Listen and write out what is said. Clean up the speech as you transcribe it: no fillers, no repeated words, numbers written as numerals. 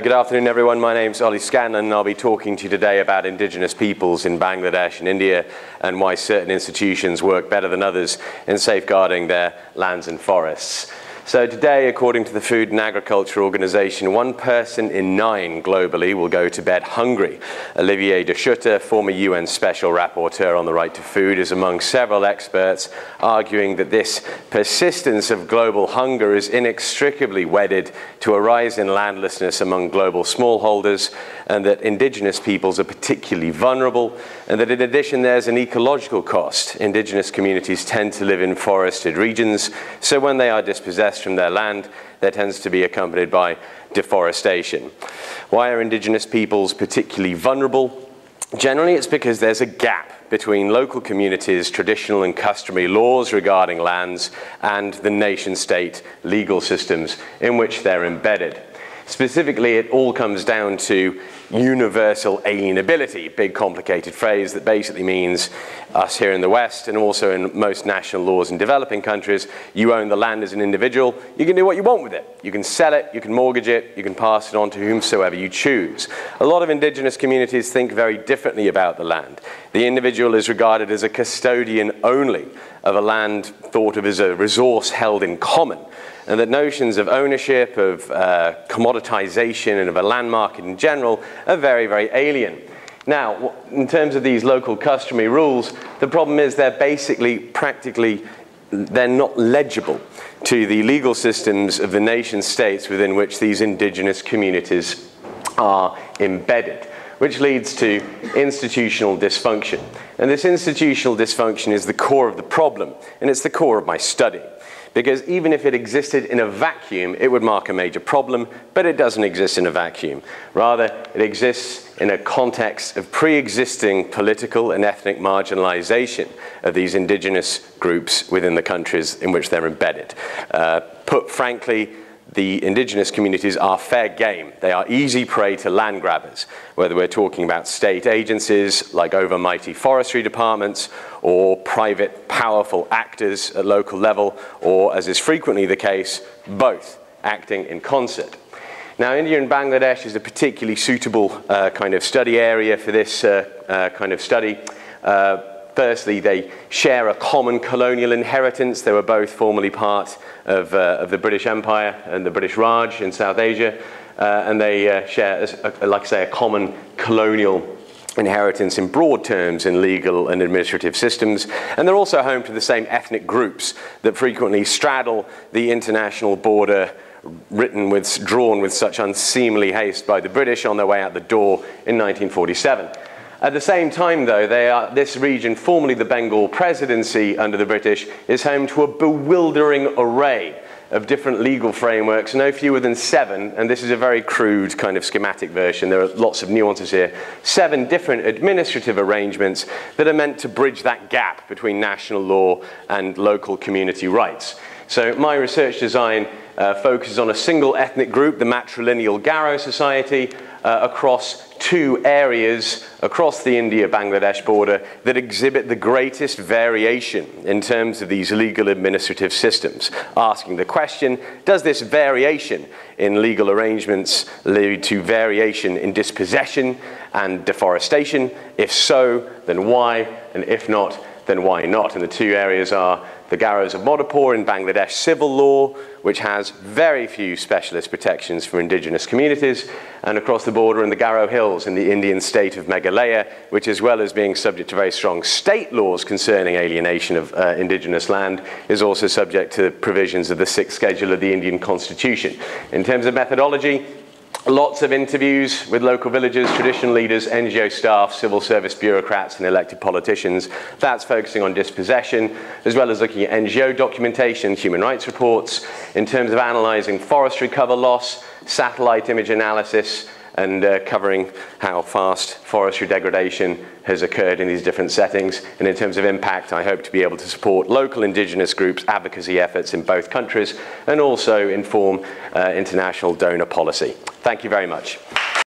Good afternoon, everyone. My name's Scanlan, and I'll be talking to you today about indigenous peoples in Bangladesh and India and why certain institutions work better than others in safeguarding their lands and forests. So today, according to the Food and Agriculture Organization, 1 person in 9 globally will go to bed hungry. Olivier de Schutter, former UN Special Rapporteur on the Right to Food, is among several experts arguing that this persistence of global hunger is inextricably wedded to a rise in landlessness among global smallholders, and that indigenous peoples are particularly vulnerable, and that in addition there's an ecological cost. Indigenous communities tend to live in forested regions, so when they are dispossessed from their land, that tends to be accompanied by deforestation. Why are indigenous peoples particularly vulnerable? Generally, it's because there's a gap between local communities' traditional and customary laws regarding lands and the nation-state legal systems in which they're embedded. Specifically, it all comes down to universal alienability, big complicated phrase that basically means us here in the West and also in most national laws in developing countries, you own the land as an individual, you can do what you want with it. You can sell it, you can mortgage it, you can pass it on to whomsoever you choose. A lot of indigenous communities think very differently about the land. The individual is regarded as a custodian only of a land thought of as a resource held in common, and that notions of ownership, of commoditization, and of a land market in general are very, very alien. Now, in terms of these local customary rules, the problem is they're basically, practically, they're not legible to the legal systems of the nation states within which these indigenous communities are embedded, which leads to institutional dysfunction. And this institutional dysfunction is the core of the problem, and it's the core of my study. Because even if it existed in a vacuum, it would mark a major problem, but it doesn't exist in a vacuum. Rather, it exists in a context of pre-existing political and ethnic marginalization of these indigenous groups within the countries in which they're embedded. Put frankly, the indigenous communities are fair game. They are easy prey to land grabbers, whether we're talking about state agencies like overmighty forestry departments, or private powerful actors at local level, or, as is frequently the case, both acting in concert. Now, India and Bangladesh is a particularly suitable kind of study area for this kind of study. Firstly, they share a common colonial inheritance. They were both formerly part of the British Empire and the British Raj in South Asia, and they share, like I say, a common colonial inheritance in broad terms in legal and administrative systems. And they're also home to the same ethnic groups that frequently straddle the international border drawn with such unseemly haste by the British on their way out the door in 1947. At the same time, though, this region, formerly the Bengal Presidency under the British, is home to a bewildering array of different legal frameworks, no fewer than 7, and this is a very crude kind of schematic version, there are lots of nuances here, 7 different administrative arrangements that are meant to bridge that gap between national law and local community rights. So my research design focuses on a single ethnic group, the matrilineal Garo society, across 2 areas across the India-Bangladesh border that exhibit the greatest variation in terms of these legal administrative systems. Asking the question, does this variation in legal arrangements lead to variation in dispossession and deforestation? If so, then why? And if not, then why not? And the 2 areas are the Garos of Madhopur in Bangladesh civil law, which has very few specialist protections for indigenous communities, and across the border in the Garo Hills in the Indian state of Meghalaya, which, as well as being subject to very strong state laws concerning alienation of indigenous land, is also subject to provisions of the 6th schedule of the Indian Constitution. In terms of methodology, lots of interviews with local villagers, traditional leaders, NGO staff, civil service bureaucrats, and elected politicians. That's focusing on dispossession, as well as looking at NGO documentation, human rights reports, in terms of analysing forestry cover loss, satellite image analysis, and covering how fast forestry degradation has occurred in these different settings. And in terms of impact, I hope to be able to support local indigenous groups' advocacy efforts in both countries, and also inform international donor policy. Thank you very much.